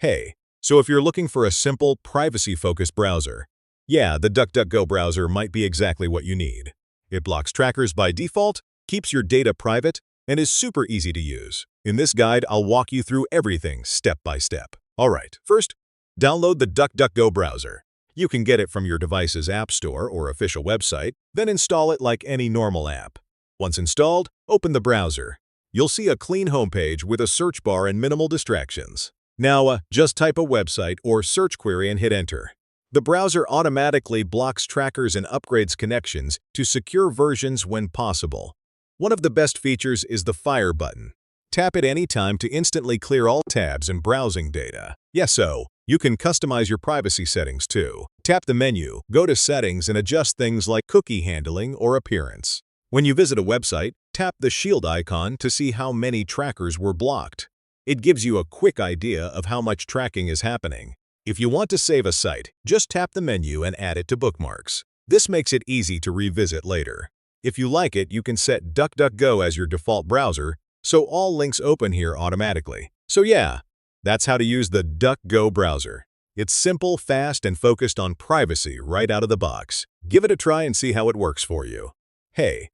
Hey, so if you're looking for a simple, privacy-focused browser, yeah, the DuckDuckGo browser might be exactly what you need. It blocks trackers by default, keeps your data private, and is super easy to use. In this guide, I'll walk you through everything step by step. Alright, first, download the DuckDuckGo browser. You can get it from your device's app store or official website, then install it like any normal app. Once installed, open the browser. You'll see a clean homepage with a search bar and minimal distractions. Now, just type a website or search query and hit enter. The browser automatically blocks trackers and upgrades connections to secure versions when possible. One of the best features is the Fire button. Tap it anytime to instantly clear all tabs and browsing data. Yes, so you can customize your privacy settings too. Tap the menu, go to Settings and adjust things like cookie handling or appearance. When you visit a website, tap the shield icon to see how many trackers were blocked. It gives you a quick idea of how much tracking is happening. If you want to save a site, just tap the menu and add it to bookmarks. This makes it easy to revisit later. If you like it, you can set DuckDuckGo as your default browser, so all links open here automatically. So yeah, that's how to use the DuckGo browser. It's simple, fast, and focused on privacy right out of the box. Give it a try and see how it works for you. Hey,